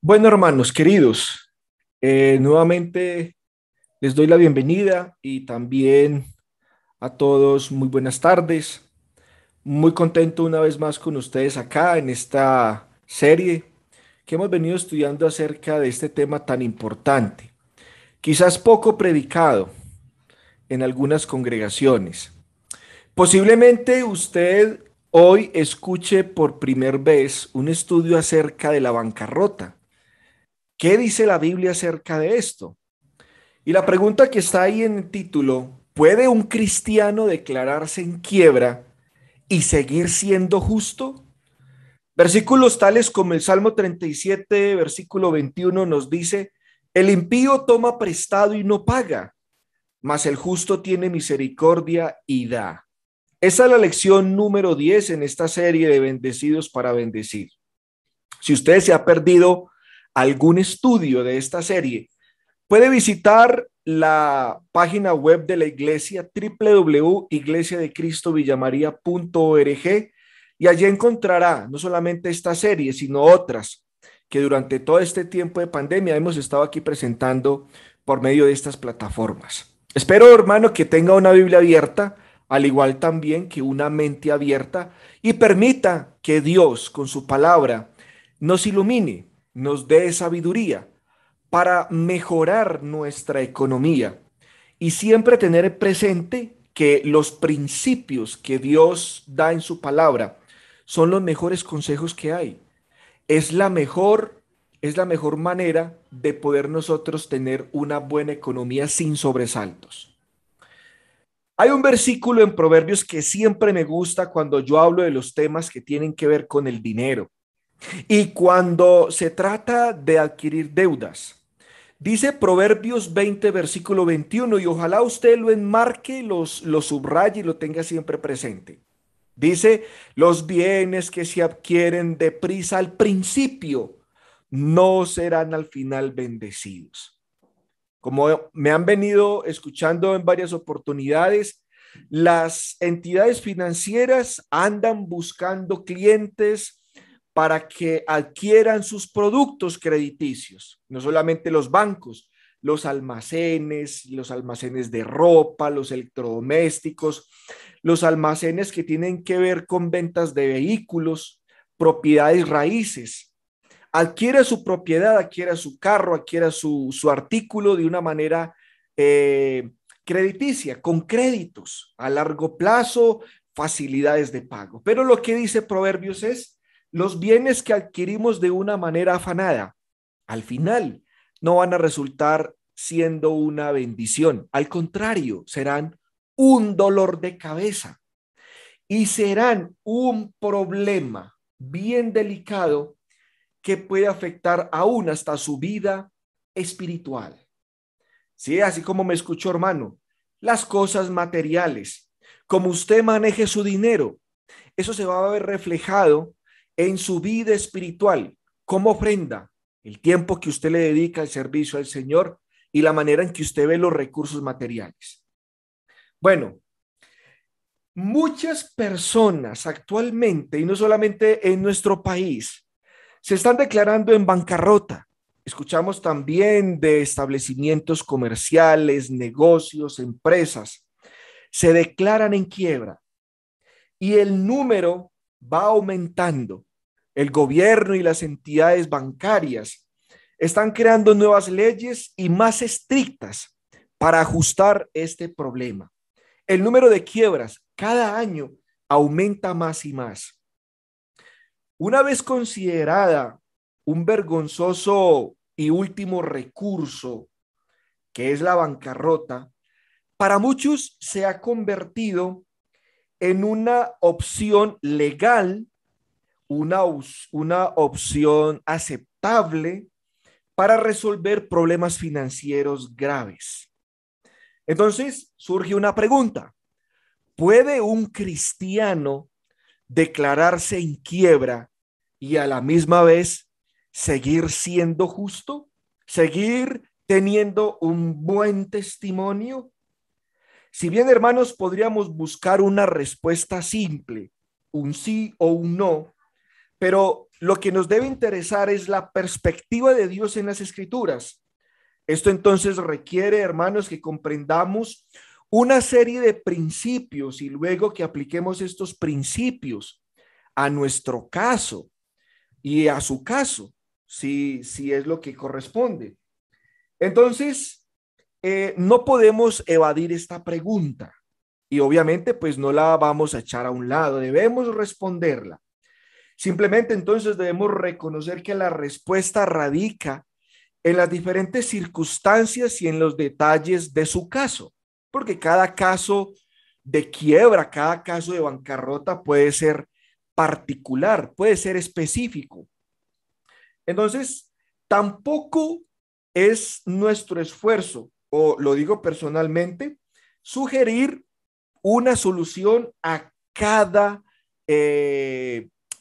Bueno, hermanos queridos, nuevamente les doy la bienvenida y también a todos muy buenas tardes. Muy contento una vez más con ustedes acá en esta serie que hemos venido estudiando acerca de este tema tan importante, quizás poco predicado en algunas congregaciones. Posiblemente usted hoy escuche por primera vez un estudio acerca de la bancarrota. ¿Qué dice la Biblia acerca de esto? Y la pregunta que está ahí en el título, ¿puede un cristiano declararse en quiebra y seguir siendo justo? Versículos tales como el Salmo 37, versículo 21 nos dice, el impío toma prestado y no paga, mas el justo tiene misericordia y da. Esa es la lección número 10 en esta serie de Bendecidos para Bendecir. Si usted se ha perdido algún estudio de esta serie, puede visitar la página web de la iglesia www.iglesiadecristovillamaria.org y allí encontrará no solamente esta serie, sino otras que durante todo este tiempo de pandemia hemos estado aquí presentando por medio de estas plataformas. Espero, hermano, que tenga una Biblia abierta, al igual también que una mente abierta y permita que Dios con su palabra nos ilumine, nos dé sabiduría para mejorar nuestra economía y siempre tener presente que los principios que Dios da en su palabra son los mejores consejos que hay. Es la mejor, es la mejor manera de poder nosotros tener una buena economía sin sobresaltos. Hay un versículo en Proverbios que siempre me gusta cuando yo hablo de los temas que tienen que ver con el dinero y cuando se trata de adquirir deudas. Dice Proverbios 20, versículo 21, y ojalá usted lo enmarque, lo subraye y lo tenga siempre presente. Dice, los bienes que se adquieren deprisa al principio no serán al final bendecidos. Como me han venido escuchando en varias oportunidades, las entidades financieras andan buscando clientes para que adquieran sus productos crediticios, no solamente los bancos, los almacenes de ropa, los electrodomésticos, los almacenes que tienen que ver con ventas de vehículos, propiedades raíces. Adquiere su propiedad, adquiera su carro, adquiera su artículo de una manera eh, crediticia, con créditos a largo plazo, facilidades de pago. Pero lo que dice Proverbios es, los bienes que adquirimos de una manera afanada, al final no van a resultar siendo una bendición. Al contrario, serán un dolor de cabeza y serán un problema bien delicado que puede afectar aún hasta su vida espiritual. Sí, así como me escuchó, hermano, las cosas materiales, como usted maneje su dinero, eso se va a ver reflejado en su vida espiritual, como ofrenda, el tiempo que usted le dedica al servicio al Señor y la manera en que usted ve los recursos materiales. Bueno, muchas personas actualmente, y no solamente en nuestro país, se están declarando en bancarrota. Escuchamos también de establecimientos comerciales, negocios, empresas. Se declaran en quiebra y el número va aumentando. El gobierno y las entidades bancarias están creando nuevas leyes y más estrictas para ajustar este problema. El número de quiebras cada año aumenta más y más. Una vez considerada un vergonzoso y último recurso, que es la bancarrota, para muchos se ha convertido en una opción legal, una opción aceptable para resolver problemas financieros graves. Entonces surge una pregunta: ¿puede un cristiano declararse en quiebra y a la misma vez seguir siendo justo? ¿Seguir teniendo un buen testimonio? Si bien, hermanos, podríamos buscar una respuesta simple, un sí o un no, pero lo que nos debe interesar es la perspectiva de Dios en las Escrituras. Esto entonces requiere, hermanos, que comprendamos una serie de principios y luego que apliquemos estos principios a nuestro caso y a su caso, si es lo que corresponde. Entonces, no podemos evadir esta pregunta y obviamente pues no la vamos a echar a un lado, debemos responderla. Simplemente entonces debemos reconocer que la respuesta radica en las diferentes circunstancias y en los detalles de su caso, porque cada caso de quiebra, cada caso de bancarrota puede ser particular, puede ser específico. Entonces, tampoco es nuestro esfuerzo, o lo digo personalmente, sugerir una solución a cada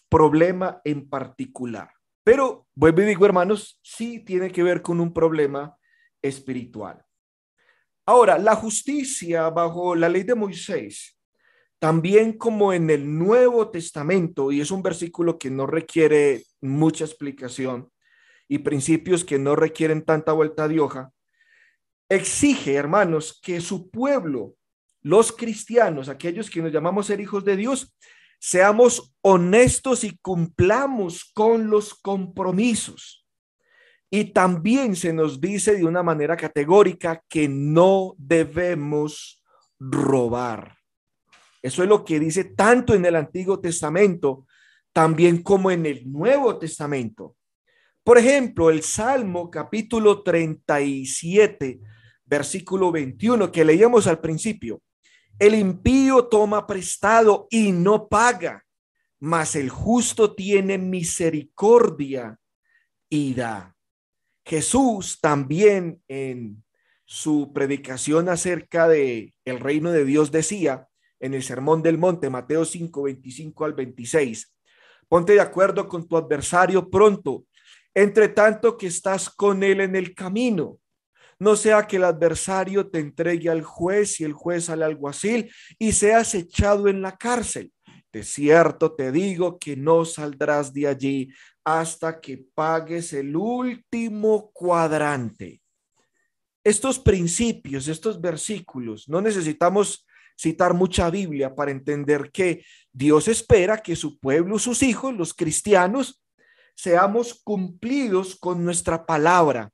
problema en particular. Pero vuelvo y digo, hermanos, sí tiene que ver con un problema espiritual. Ahora, la justicia bajo la ley de Moisés, también como en el Nuevo Testamento, y es un versículo que no requiere mucha explicación y principios que no requieren tanta vuelta de hoja, exige, hermanos, que su pueblo, los cristianos, aquellos que nos llamamos ser hijos de Dios, seamos honestos y cumplamos con los compromisos. Y también se nos dice de una manera categórica que no debemos robar. Eso es lo que dice tanto en el Antiguo Testamento, también como en el Nuevo Testamento. Por ejemplo, el Salmo capítulo 37, versículo 21, que leíamos al principio. El impío toma prestado y no paga, mas el justo tiene misericordia y da. Jesús también en su predicación acerca de el reino de Dios decía en el Sermón del Monte, Mateo 5, 25 al 26, ponte de acuerdo con tu adversario pronto, entre tanto que estás con él en el camino. No sea que el adversario te entregue al juez y el juez al alguacil y seas echado en la cárcel. De cierto te digo que no saldrás de allí hasta que pagues el último cuadrante. Estos principios, estos versículos, no necesitamos citar mucha Biblia para entender que Dios espera que su pueblo, sus hijos, los cristianos, seamos cumplidos con nuestra palabra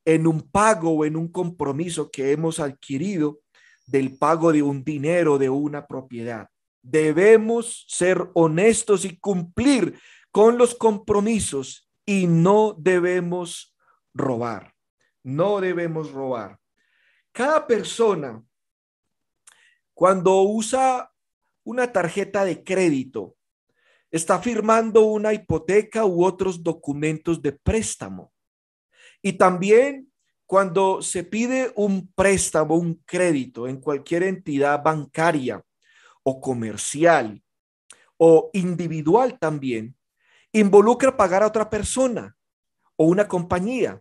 en un pago o en un compromiso que hemos adquirido del pago de un dinero, de una propiedad. Debemos ser honestos y cumplir con los compromisos y no debemos robar. No debemos robar. Cada persona, cuando usa una tarjeta de crédito, está firmando una hipoteca u otros documentos de préstamo. Y también cuando se pide un préstamo, un crédito en cualquier entidad bancaria o comercial o individual también, involucra pagar a otra persona o una compañía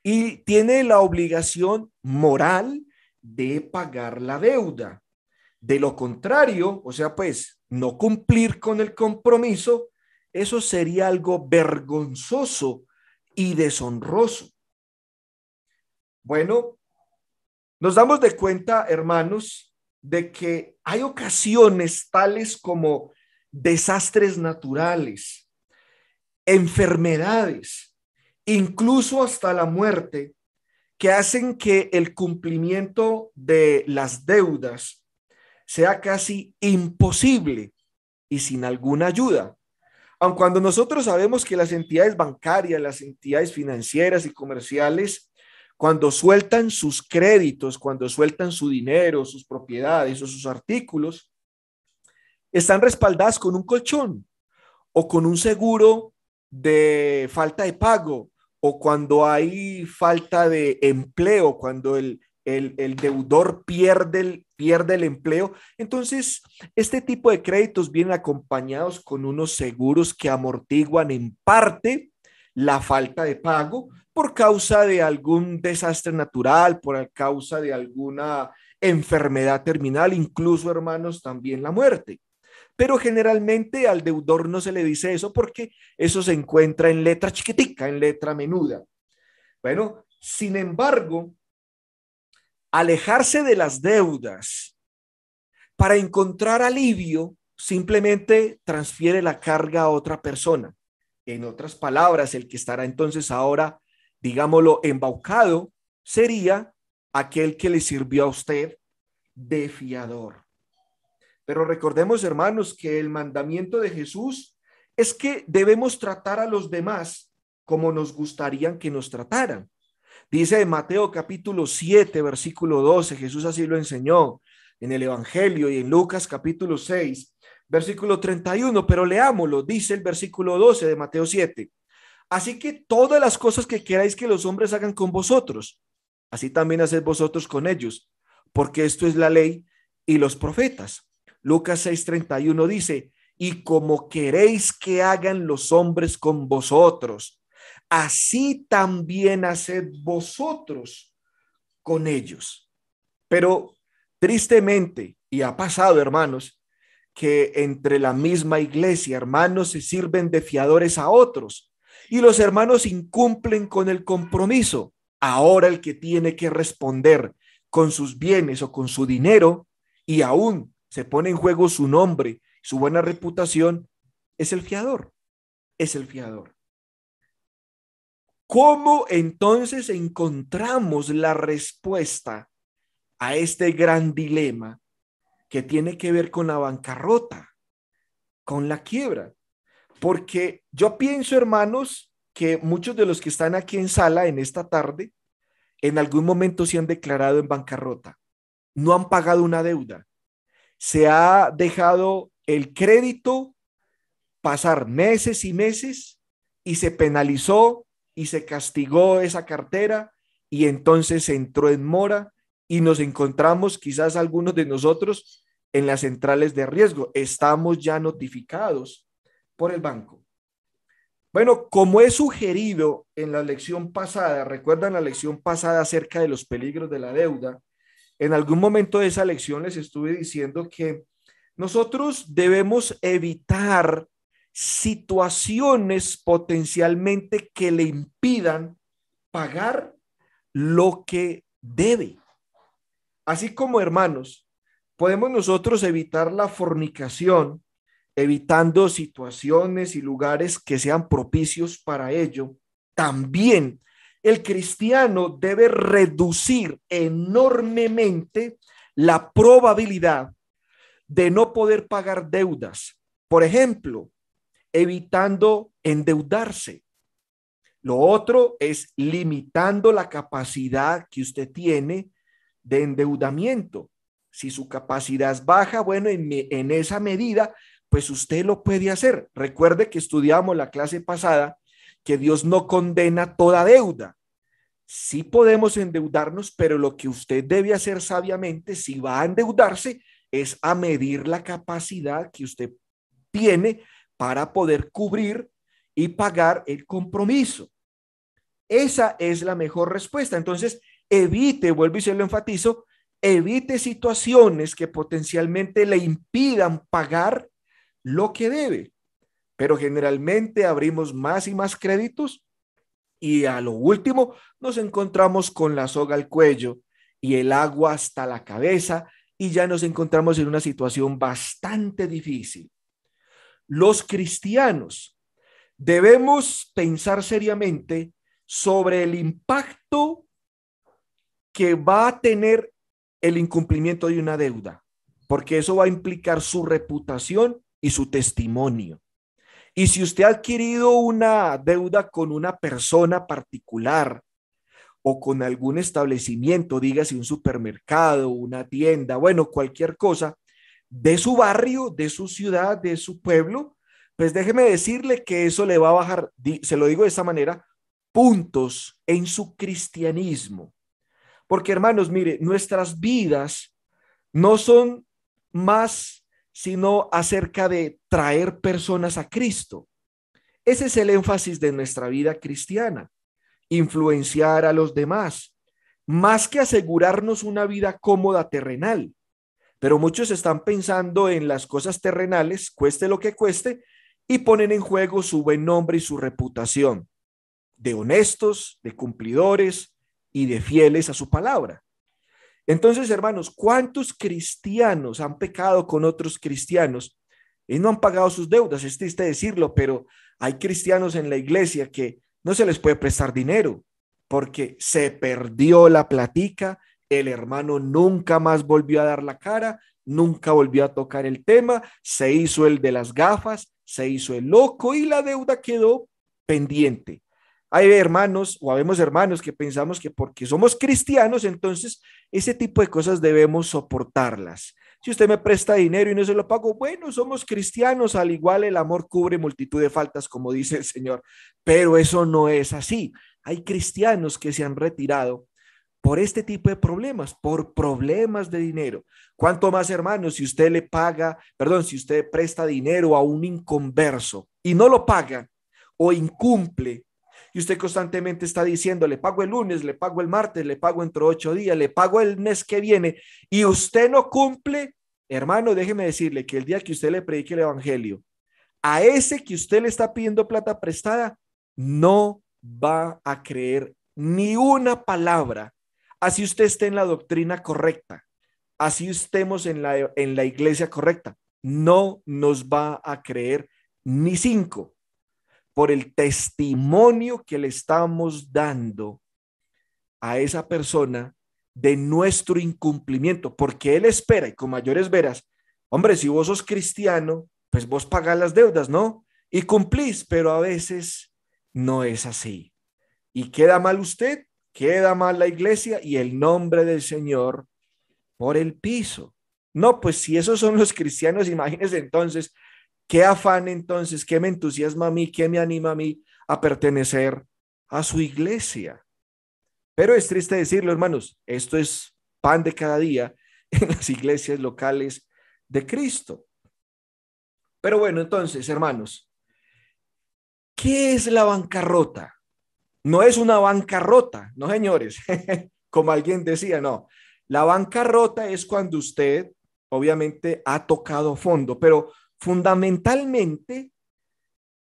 y tiene la obligación moral de pagar la deuda. De lo contrario, o sea, pues no cumplir con el compromiso, eso sería algo vergonzoso y deshonroso. Bueno, nos damos de cuenta, hermanos, de que hay ocasiones tales como desastres naturales, enfermedades, incluso hasta la muerte, que hacen que el cumplimiento de las deudas sea casi imposible y sin alguna ayuda. Aun cuando nosotros sabemos que las entidades bancarias, las entidades financieras y comerciales, cuando sueltan sus créditos, cuando sueltan su dinero, sus propiedades o sus artículos, están respaldadas con un colchón o con un seguro de falta de pago, o cuando hay falta de empleo, cuando el deudor pierde el empleo. Entonces, este tipo de créditos vienen acompañados con unos seguros que amortiguan en parte la falta de pago por causa de algún desastre natural, por causa de alguna enfermedad terminal, incluso, hermanos, también la muerte. pero generalmente al deudor no se le dice eso porque eso se encuentra en letra chiquitica, en letra menuda. Bueno, sin embargo, alejarse de las deudas para encontrar alivio simplemente transfiere la carga a otra persona. En otras palabras, el que estará entonces ahora, digámoslo, embaucado, sería aquel que le sirvió a usted de fiador. Pero recordemos, hermanos, que el mandamiento de Jesús es que debemos tratar a los demás como nos gustaría que nos trataran. Dice en Mateo capítulo 7, versículo 12, Jesús así lo enseñó en el Evangelio, y en Lucas capítulo 6, versículo 31, pero leámoslo, dice el versículo 12 de Mateo 7. Así que todas las cosas que queráis que los hombres hagan con vosotros, así también haced vosotros con ellos, porque esto es la ley y los profetas. Lucas 6:31 dice, y como queréis que hagan los hombres con vosotros, así también haced vosotros con ellos. Pero tristemente, y ha pasado, hermanos, que entre la misma iglesia, hermanos se sirven de fiadores a otros y los hermanos incumplen con el compromiso. Ahora el que tiene que responder con sus bienes o con su dinero, y aún se pone en juego su nombre, su buena reputación, es el fiador, es el fiador. ¿Cómo entonces encontramos la respuesta a este gran dilema que tiene que ver con la bancarrota, con la quiebra? Porque yo pienso, hermanos, que muchos de los que están aquí en sala en esta tarde, en algún momento se han declarado en bancarrota, no han pagado una deuda, se ha dejado el crédito pasar meses y meses y se penalizó y se castigó esa cartera y entonces se entró en mora y nos encontramos quizás algunos de nosotros en las centrales de riesgo. Estamos ya notificados por el banco. Bueno, como he sugerido en la lección pasada, recuerdan la lección pasada acerca de los peligros de la deuda, en algún momento de esa lección les estuve diciendo que nosotros debemos evitar situaciones potencialmente que le impidan pagar lo que debe. Así como, hermanos, podemos nosotros evitar la fornicación, evitando situaciones y lugares que sean propicios para ello. También el cristiano debe reducir enormemente la probabilidad de no poder pagar deudas. Por ejemplo, evitando endeudarse. Lo otro es limitando la capacidad que usted tiene de endeudamiento. Si su capacidad es baja, bueno, en esa medida, pues usted lo puede hacer. Recuerde que estudiamos la clase pasada que Dios no condena toda deuda. Sí podemos endeudarnos, pero lo que usted debe hacer sabiamente, si va a endeudarse, es a medir la capacidad que usted tiene para poder cubrir y pagar el compromiso. Esa es la mejor respuesta. Entonces, evite, vuelvo y se lo enfatizo, evite situaciones que potencialmente le impidan pagar lo que debe. Pero generalmente abrimos más y más créditos y a lo último nos encontramos con la soga al cuello y el agua hasta la cabeza y ya nos encontramos en una situación bastante difícil. Los cristianos debemos pensar seriamente sobre el impacto que va a tener el incumplimiento de una deuda, porque eso va a implicar su reputación y su testimonio. Y si usted ha adquirido una deuda con una persona particular o con algún establecimiento, dígase un supermercado, una tienda, bueno, cualquier cosa, de su barrio, de su ciudad, de su pueblo, pues déjeme decirle que eso le va a bajar, se lo digo de esta manera, puntos en su cristianismo. Porque hermanos, mire, nuestras vidas no son más sino acerca de traer personas a Cristo. Ese es el énfasis de nuestra vida cristiana, influenciar a los demás, más que asegurarnos una vida cómoda terrenal. Pero muchos están pensando en las cosas terrenales, cueste lo que cueste, y ponen en juego su buen nombre y su reputación de honestos, de cumplidores y de fieles a su palabra. Entonces, hermanos, ¿cuántos cristianos han pecado con otros cristianos y no han pagado sus deudas? Es triste decirlo, pero hay cristianos en la iglesia que no se les puede prestar dinero porque se perdió la platica, el hermano nunca más volvió a dar la cara, nunca volvió a tocar el tema, se hizo el de las gafas, se hizo el loco y la deuda quedó pendiente. Hay hermanos o habemos hermanos que pensamos que porque somos cristianos, entonces ese tipo de cosas debemos soportarlas. Si usted me presta dinero y no se lo pago, bueno, somos cristianos, al igual el amor cubre multitud de faltas, como dice el Señor, pero eso no es así. Hay cristianos que se han retirado por este tipo de problemas, por problemas de dinero. ¿Cuánto más, hermanos, si usted le paga, perdón, si usted presta dinero a un inconverso y no lo paga o incumple? Y usted constantemente está diciendo, le pago el lunes, le pago el martes, le pago entre 8 días, le pago el mes que viene, y usted no cumple, hermano, déjeme decirle que el día que usted le predique el evangelio, a ese que usted le está pidiendo plata prestada, no va a creer ni una palabra, así usted esté en la doctrina correcta, así estemos en la iglesia correcta, no nos va a creer ni cinco por el testimonio que le estamos dando a esa persona de nuestro incumplimiento, porque él espera y con mayores veras, hombre, si vos sos cristiano, pues vos pagás las deudas, ¿no? Y cumplís, pero a veces no es así. Y queda mal usted, queda mal la iglesia y el nombre del Señor por el piso. No, pues si esos son los cristianos, imagínense entonces qué afán entonces, qué me entusiasma a mí, qué me anima a mí a pertenecer a su iglesia. Pero es triste decirlo, hermanos, esto es pan de cada día en las iglesias locales de Cristo. Pero bueno, entonces, hermanos, ¿qué es la bancarrota? No es una bancarrota, no señores, como alguien decía, no. La bancarrota es cuando usted obviamente ha tocado fondo, pero fundamentalmente,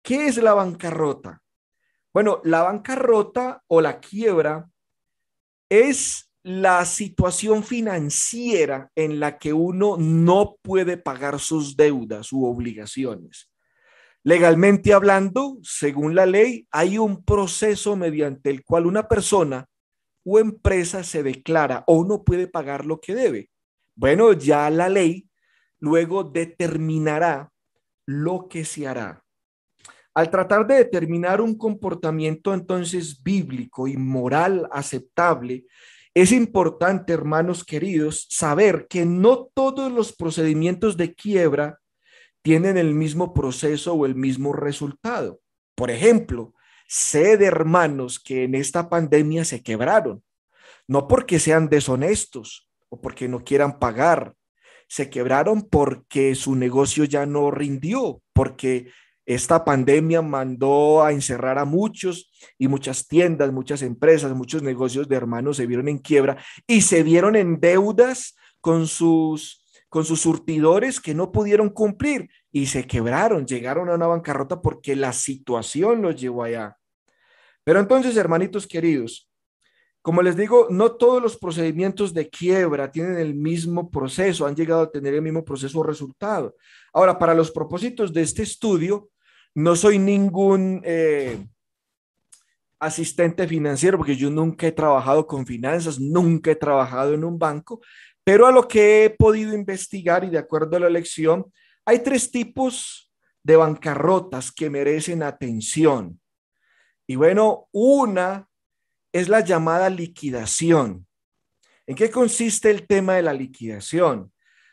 ¿qué es la bancarrota? Bueno, la bancarrota o la quiebra es la situación financiera en la que uno no puede pagar sus deudas u obligaciones. Legalmente hablando, según la ley, hay un proceso mediante el cual una persona o empresa se declara o no puede pagar lo que debe. Bueno, ya la ley luego determinará lo que se hará. Al tratar de determinar un comportamiento entonces bíblico y moral aceptable, es importante, hermanos queridos, saber que no todos los procedimientos de quiebra tienen el mismo proceso o el mismo resultado. Por ejemplo, sé de hermanos que en esta pandemia se quebraron, no porque sean deshonestos o porque no quieran pagar, se quebraron porque su negocio ya no rindió, porque esta pandemia mandó a encerrar a muchos y muchas tiendas, muchas empresas, muchos negocios de hermanos se vieron en quiebra y se vieron en deudas con sus surtidores que no pudieron cumplir y se quebraron, llegaron a una bancarrota porque la situación los llevó allá. Pero entonces, hermanitos queridos, como les digo, no todos los procedimientos de quiebra tienen el mismo proceso, han llegado a tener el mismo proceso o resultado. Ahora, para los propósitos de este estudio, no soy ningún asistente financiero, porque yo nunca he trabajado con finanzas, nunca he trabajado en un banco, pero a lo que he podido investigar y de acuerdo a la lección, hay tres tipos de bancarrotas que merecen atención. Y bueno, una es la llamada liquidación. ¿En qué consiste el tema de la liquidación?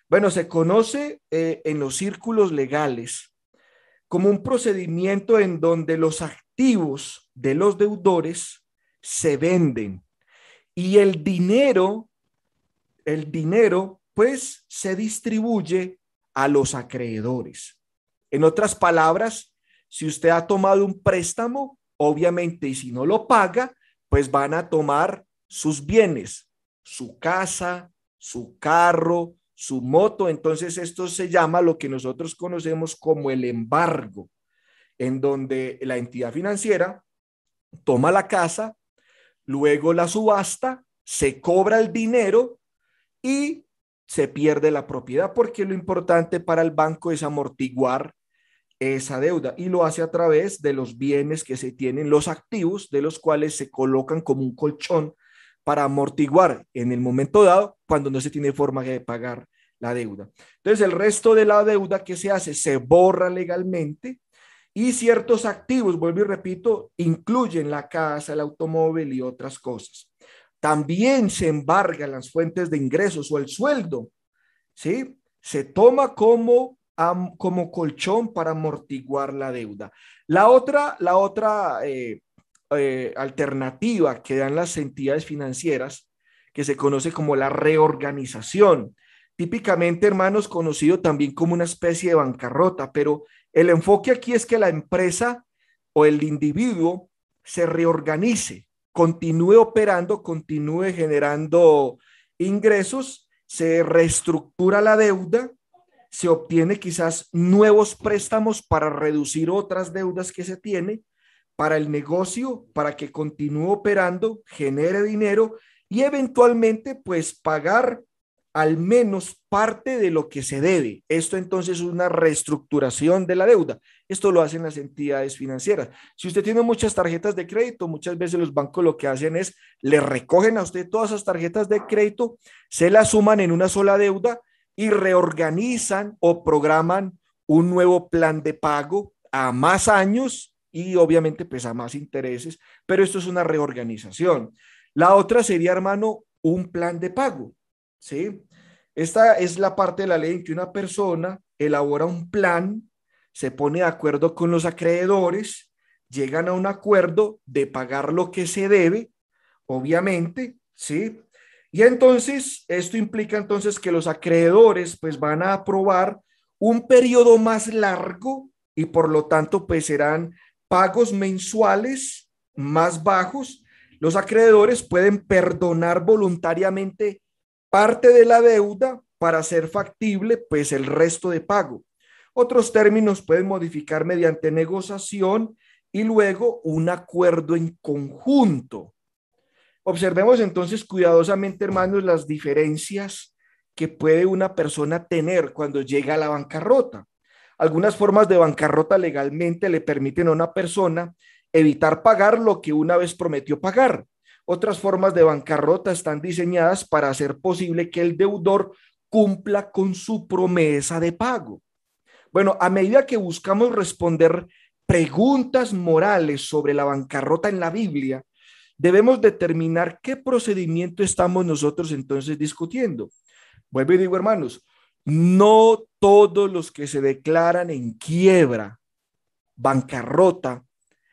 Bueno, se conoce en los círculos legales como un procedimiento en donde los activos de los deudores se venden y el dinero pues se distribuye a los acreedores. En otras palabras, si usted ha tomado un préstamo, obviamente, y si no lo paga, pues van a tomar sus bienes, su casa, su carro, su moto. Entonces esto se llama lo que nosotros conocemos como el embargo, en donde la entidad financiera toma la casa, luego la subasta, se cobra el dinero y se pierde la propiedad, porque lo importante para el banco es amortiguar esa deuda y lo hace a través de los bienes que se tienen, los activos de los cuales se colocan como un colchón para amortiguar en el momento dado cuando no se tiene forma de pagar la deuda. Entonces el resto de la deuda que se hace se borra legalmente y ciertos activos, vuelvo y repito, incluyen la casa, el automóvil y otras cosas. También se embargan las fuentes de ingresos o el sueldo, ¿sí? Se toma como colchón para amortiguar la deuda. La otra alternativa que dan las entidades financieras, que se conoce como la reorganización, típicamente, hermanos, conocido también como una especie de bancarrota, pero el enfoque aquí es que la empresa o el individuo se reorganice, continúe operando, continúe generando ingresos, se reestructura la deuda, se obtiene quizás nuevos préstamos para reducir otras deudas que se tiene para el negocio, para que continúe operando, genere dinero y eventualmente pues pagar al menos parte de lo que se debe. Esto entonces es una reestructuración de la deuda. Esto lo hacen las entidades financieras. Si usted tiene muchas tarjetas de crédito, muchas veces los bancos lo que hacen es le recogen a usted todas esas tarjetas de crédito, se las suman en una sola deuda y reorganizan o programan un nuevo plan de pago a más años y obviamente pues a más intereses, pero esto es una reorganización. La otra sería, hermano, un plan de pago, ¿sí? Esta es la parte de la ley en que una persona elabora un plan, se pone de acuerdo con los acreedores, llegan a un acuerdo de pagar lo que se debe, obviamente, ¿sí? Y entonces, esto implica entonces que los acreedores pues van a aprobar un periodo más largo y por lo tanto pues serán pagos mensuales más bajos. Los acreedores pueden perdonar voluntariamente parte de la deuda para hacer factible pues el resto de pago. Otros términos pueden modificar mediante negociación y luego un acuerdo en conjunto. Observemos entonces cuidadosamente, hermanos, las diferencias que puede una persona tener cuando llega a la bancarrota. Algunas formas de bancarrota legalmente le permiten a una persona evitar pagar lo que una vez prometió pagar. Otras formas de bancarrota están diseñadas para hacer posible que el deudor cumpla con su promesa de pago. Bueno, a medida que buscamos responder preguntas morales sobre la bancarrota en la Biblia, debemos determinar qué procedimiento estamos nosotros entonces discutiendo. Vuelvo y digo, hermanos, no todos los que se declaran en quiebra, bancarrota,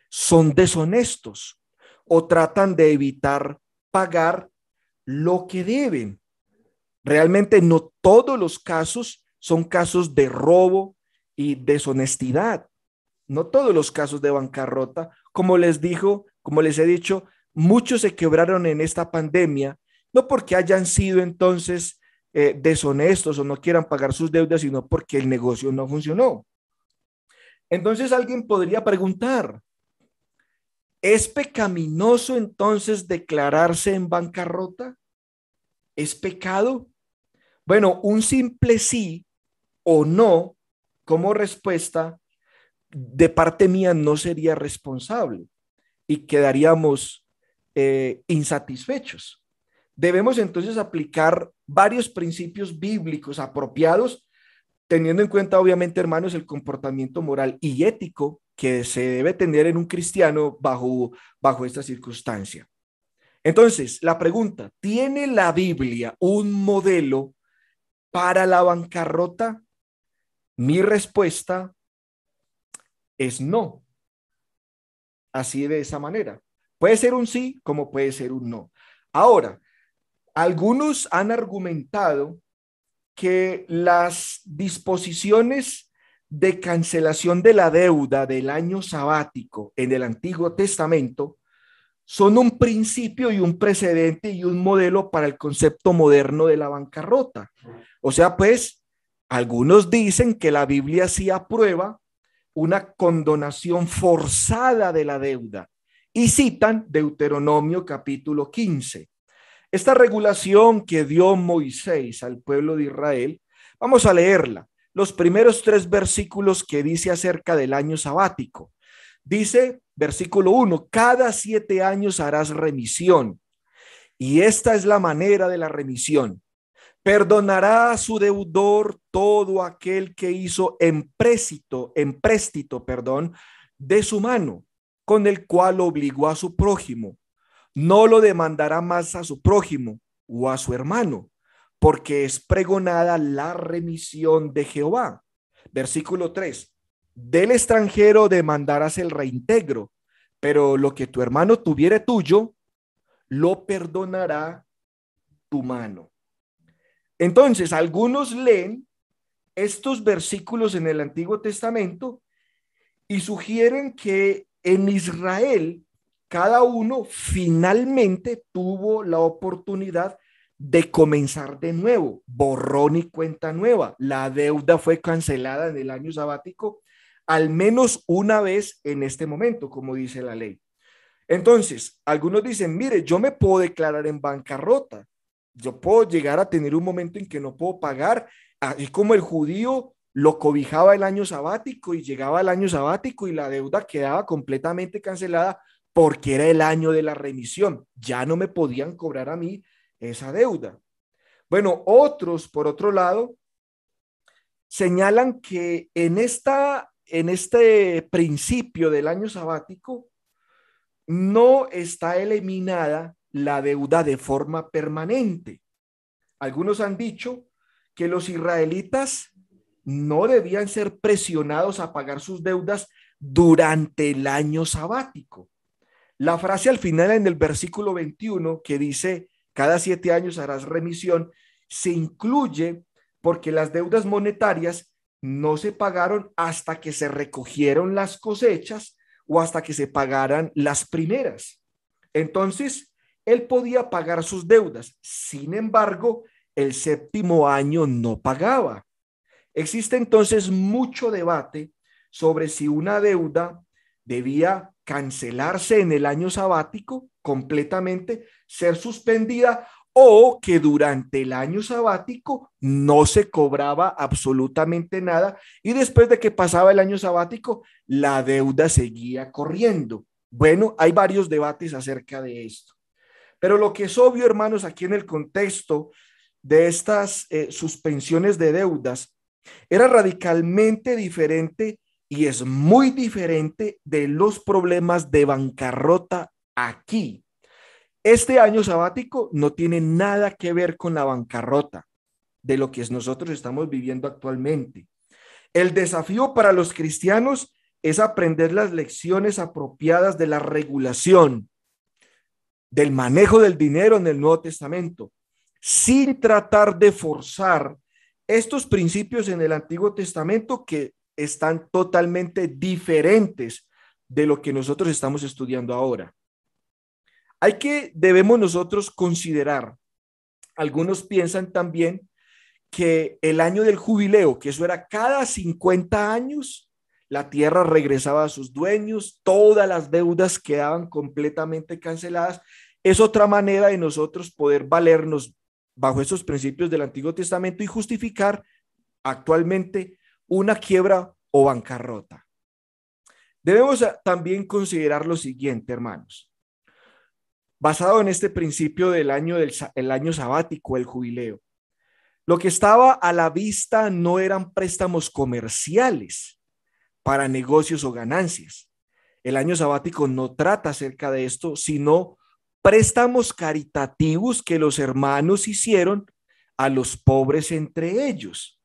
son deshonestos o tratan de evitar pagar lo que deben. Realmente no todos los casos son casos de robo y deshonestidad. No todos los casos de bancarrota, como les he dicho, muchos se quebraron en esta pandemia, no porque hayan sido entonces deshonestos o no quieran pagar sus deudas, sino porque el negocio no funcionó. Entonces alguien podría preguntar, ¿es pecaminoso entonces declararse en bancarrota? ¿Es pecado? Bueno, un simple sí o no como respuesta de parte mía no sería responsable y quedaríamos insatisfechos. Debemos entonces aplicar varios principios bíblicos apropiados, teniendo en cuenta, obviamente, hermanos, el comportamiento moral y ético que se debe tener en un cristiano bajo esta circunstancia. Entonces, la pregunta, ¿tiene la Biblia un modelo para la bancarrota? Mi respuesta es no, así de esa manera. Puede ser un sí como puede ser un no. Ahora, algunos han argumentado que las disposiciones de cancelación de la deuda del año sabático en el Antiguo Testamento son un principio y un precedente y un modelo para el concepto moderno de la bancarrota. O sea, pues, algunos dicen que la Biblia sí aprueba una condonación forzada de la deuda y citan Deuteronomio capítulo 15. Esta regulación que dio Moisés al pueblo de Israel, vamos a leerla. Los primeros 3 versículos que dice acerca del año sabático. Dice, versículo 1, cada 7 años harás remisión. Y esta es la manera de la remisión. Perdonará a su deudor todo aquel que hizo empréstito, de su mano, con el cual obligó a su prójimo. No lo demandará más a su prójimo o a su hermano, porque es pregonada la remisión de Jehová. Versículo 3. Del extranjero demandarás el reintegro, pero lo que tu hermano tuviere tuyo, lo perdonará tu mano. Entonces, algunos leen estos versículos en el Antiguo Testamento y sugieren que en Israel cada uno finalmente tuvo la oportunidad de comenzar de nuevo, borrón y cuenta nueva. La deuda fue cancelada en el año sabático al menos una vez en este momento, como dice la ley. Entonces, algunos dicen, mire, yo me puedo declarar en bancarrota, yo puedo llegar a tener un momento en que no puedo pagar, así como el judío lo cobijaba el año sabático y llegaba el año sabático y la deuda quedaba completamente cancelada porque era el año de la remisión. Ya no me podían cobrar a mí esa deuda. Bueno, otros, por otro lado, señalan que en este principio del año sabático no está eliminada la deuda de forma permanente. Algunos han dicho que los israelitas no debían ser presionados a pagar sus deudas durante el año sabático. La frase al final en el versículo 21 que dice, cada 7 años harás remisión, se incluye porque las deudas monetarias no se pagaron hasta que se recogieron las cosechas o hasta que se pagaran las primeras. Entonces, él podía pagar sus deudas. Sin embargo, el 7º año no pagaba. Existe entonces mucho debate sobre si una deuda debía cancelarse en el año sabático completamente, ser suspendida o que durante el año sabático no se cobraba absolutamente nada y después de que pasaba el año sabático la deuda seguía corriendo. Bueno, hay varios debates acerca de esto. Pero lo que es obvio, hermanos, aquí en el contexto de estas suspensiones de deudas, era radicalmente diferente y es muy diferente de los problemas de bancarrota aquí. Este año sabático no tiene nada que ver con la bancarrota de lo que nosotros estamos viviendo actualmente. El desafío para los cristianos es aprender las lecciones apropiadas de la regulación, del manejo del dinero en el Nuevo Testamento, sin tratar de forzar estos principios en el Antiguo Testamento que están totalmente diferentes de lo que nosotros estamos estudiando ahora. Debemos nosotros considerar, algunos piensan también que el año del jubileo, que eso era cada 50 años, la tierra regresaba a sus dueños, todas las deudas quedaban completamente canceladas. Es otra manera de nosotros poder valernos bajo esos principios del Antiguo Testamento y justificar actualmente una quiebra o bancarrota. Debemos también considerar lo siguiente, hermanos. Basado en este principio del año sabático, el jubileo, lo que estaba a la vista no eran préstamos comerciales para negocios o ganancias. El año sabático no trata acerca de esto, sino préstamos caritativos que los hermanos hicieron a los pobres entre ellos.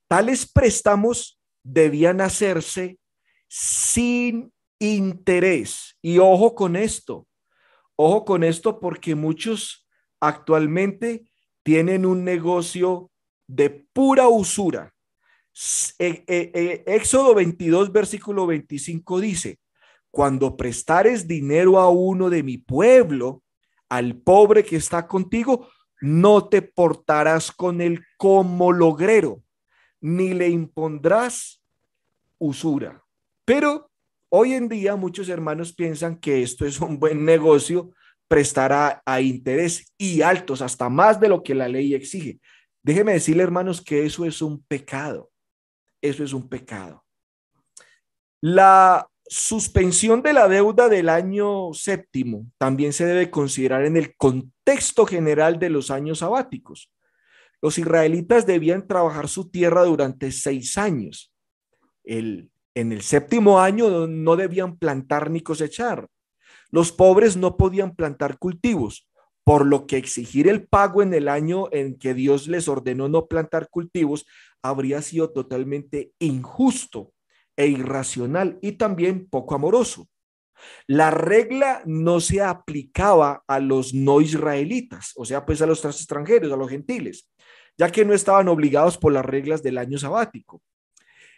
Tales préstamos debían hacerse sin interés. Y ojo con esto porque muchos actualmente tienen un negocio de pura usura. Éxodo 22, versículo 25 dice, cuando prestares dinero a uno de mi pueblo, al pobre que está contigo, no te portarás con él como logrero, ni le impondrás usura. Pero hoy en día muchos hermanos piensan que esto es un buen negocio, prestar a interés y altos, hasta más de lo que la ley exige. Déjeme decirle, hermanos, que eso es un pecado. Eso es un pecado. La suspensión de la deuda del año séptimo también se debe considerar en el contexto general de los años sabáticos. Los israelitas debían trabajar su tierra durante 6 años. En el séptimo año no debían plantar ni cosechar. Los pobres no podían plantar cultivos, por lo que exigir el pago en el año en que Dios les ordenó no plantar cultivos habría sido totalmente injusto e irracional y también poco amoroso. La regla no se aplicaba a los no israelitas, o sea, pues a los extranjeros, a los gentiles, ya que no estaban obligados por las reglas del año sabático.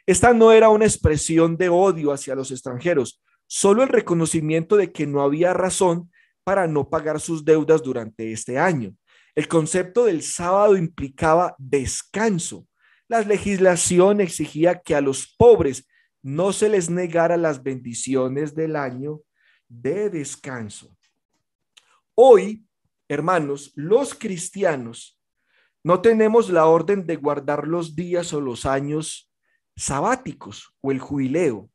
Esta no era una expresión de odio hacia los extranjeros, solo el reconocimiento de que no había razón para no pagar sus deudas durante este año. El concepto del sábado implicaba descanso. La legislación exigía que a los pobres no se les negara las bendiciones del año de descanso. Hoy, hermanos, los cristianos no tenemos la orden de guardar los días o los años sabáticos o el jubileo.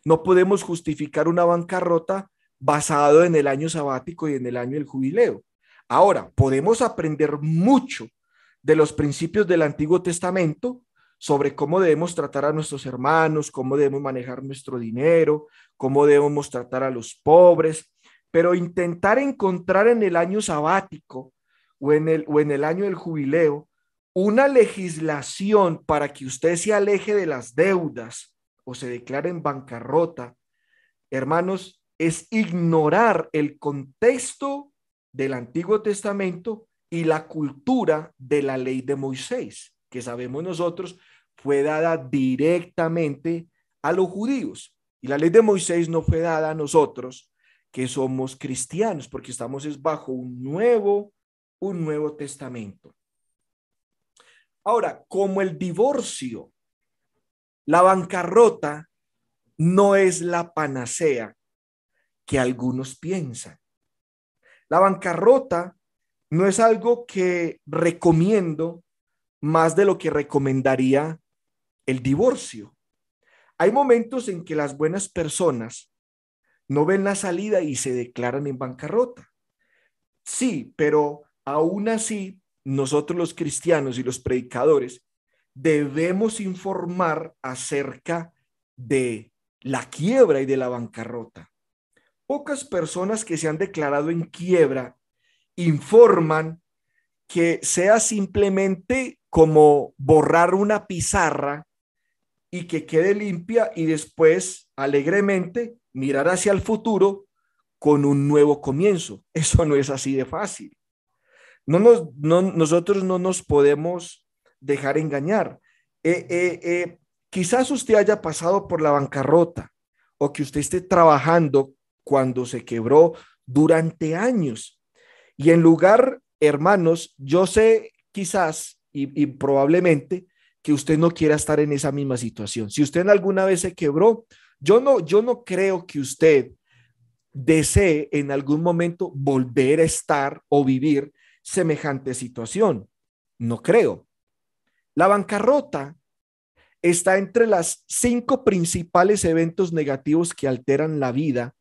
No podemos justificar una bancarrota basado en el año sabático y en el año del jubileo. Ahora, podemos aprender mucho de los principios del Antiguo Testamento sobre cómo debemos tratar a nuestros hermanos, cómo debemos manejar nuestro dinero, cómo debemos tratar a los pobres, pero intentar encontrar en el año sabático o en el año del jubileo una legislación para que usted se aleje de las deudas o se declare en bancarrota, hermanos, es ignorar el contexto del Antiguo Testamento y la cultura de la ley de Moisés, que sabemos nosotros fue dada directamente a los judíos. Y la ley de Moisés no fue dada a nosotros, que somos cristianos, porque estamos es bajo un nuevo testamento. Ahora, como el divorcio, la bancarrota no es la panacea que algunos piensan. La bancarrota no es algo que recomiendo más de lo que recomendaría el divorcio. Hay momentos en que las buenas personas no ven la salida y se declaran en bancarrota. Sí, pero aún así, nosotros los cristianos y los predicadores debemos informar acerca de la quiebra y de la bancarrota. Pocas personas que se han declarado en quiebra informan que sea simplemente como borrar una pizarra y que quede limpia y después alegremente mirar hacia el futuro con un nuevo comienzo. Eso no es así de fácil. Nosotros no nos podemos dejar engañar. Quizás usted haya pasado por la bancarrota o que usted esté trabajando cuando se quebró durante años. Y en lugar, hermanos, yo sé quizás y probablemente que usted no quiera estar en esa misma situación. Si usted alguna vez se quebró, yo no creo que usted desee en algún momento volver a estar o vivir semejante situación. No creo. La bancarrota está entre las 5 principales eventos negativos que alteran la vida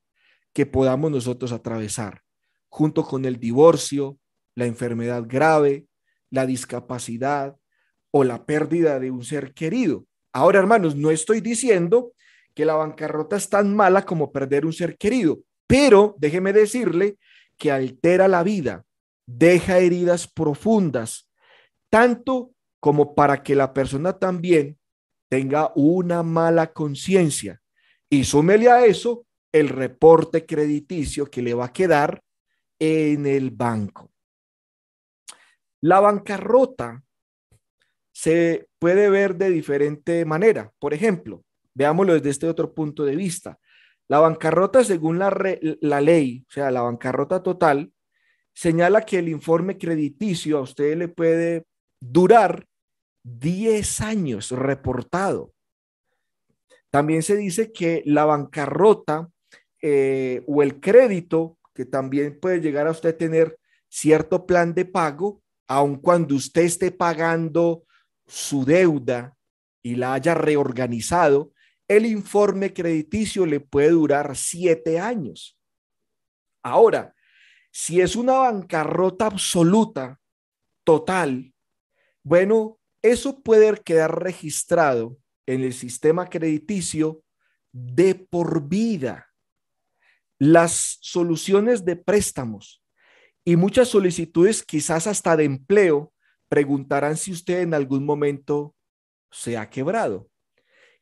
que podamos nosotros atravesar, junto con el divorcio, la enfermedad grave, la discapacidad o la pérdida de un ser querido. Ahora, hermanos, no estoy diciendo que la bancarrota es tan mala como perder un ser querido, pero déjeme decirle que altera la vida, deja heridas profundas, tanto como para que la persona también tenga una mala conciencia. Y súmele a eso el reporte crediticio que le va a quedar en el banco. La bancarrota se puede ver de diferente manera. Por ejemplo, veámoslo desde este otro punto de vista. La bancarrota, según la ley, o sea, la bancarrota total, señala que el informe crediticio a usted le puede durar 10 años reportado. También se dice que la bancarrota o el crédito, que también puede llegar a usted tener cierto plan de pago, aun cuando usted esté pagando su deuda y la haya reorganizado, el informe crediticio le puede durar 7 años. Ahora, si es una bancarrota absoluta, total, bueno, eso puede quedar registrado en el sistema crediticio de por vida. Las soluciones de préstamos y muchas solicitudes, quizás hasta de empleo, preguntarán si usted en algún momento se ha quebrado.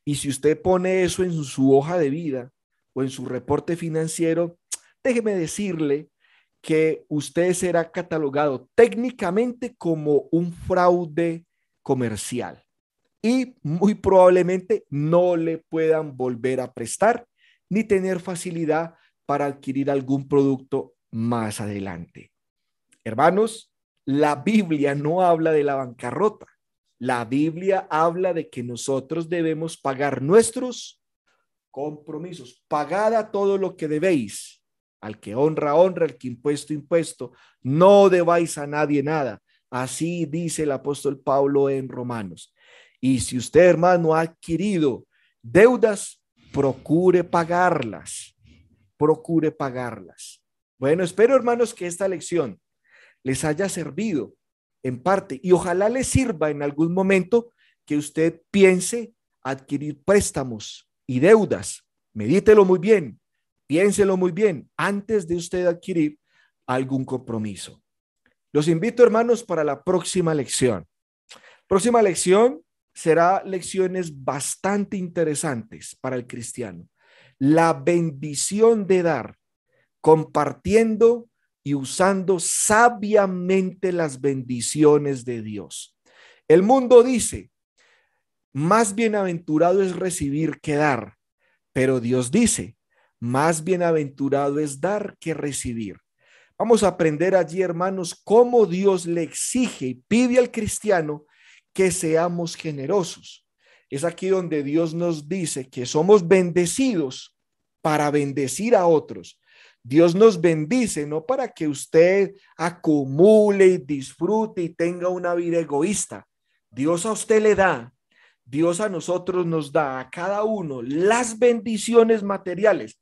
Y si usted pone eso en su hoja de vida o en su reporte financiero, déjeme decirle que usted será catalogado técnicamente como un fraude comercial y muy probablemente no le puedan volver a prestar ni tener facilidad para adquirir algún producto más adelante. Hermanos, la Biblia no habla de la bancarrota. La Biblia habla de que nosotros debemos pagar nuestros compromisos. Pagad a todo lo que debéis. Al que honra, honra, al que impuesto, impuesto. No debáis a nadie nada. Así dice el apóstol Pablo en Romanos. Y si usted, hermano, ha adquirido deudas, procure pagarlas. Procure pagarlas. Bueno, espero, hermanos, que esta lección les haya servido en parte y ojalá les sirva en algún momento que usted piense adquirir préstamos y deudas. Medítelo muy bien, piénselo muy bien antes de usted adquirir algún compromiso. Los invito, hermanos, para la próxima lección. Próxima lección será lecciones bastante interesantes para el cristiano. La bendición de dar, compartiendo y usando sabiamente las bendiciones de Dios. El mundo dice, más bienaventurado es recibir que dar, pero Dios dice, más bienaventurado es dar que recibir. Vamos a aprender allí, hermanos, cómo Dios le exige y pide al cristiano que seamos generosos. Es aquí donde Dios nos dice que somos bendecidos para bendecir a otros. Dios nos bendice no para que usted acumule y disfrute y tenga una vida egoísta. Dios a usted le da, Dios a nosotros nos da a cada uno las bendiciones materiales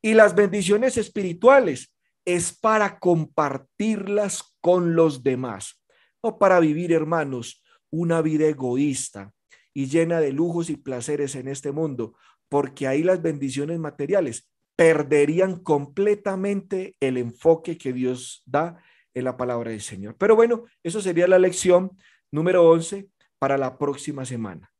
y las bendiciones espirituales es para compartirlas con los demás, no para vivir, hermanos, una vida egoísta y llena de lujos y placeres en este mundo, porque ahí las bendiciones materiales perderían completamente el enfoque que Dios da en la palabra del Señor. Pero bueno, eso sería la lección número 11 para la próxima semana.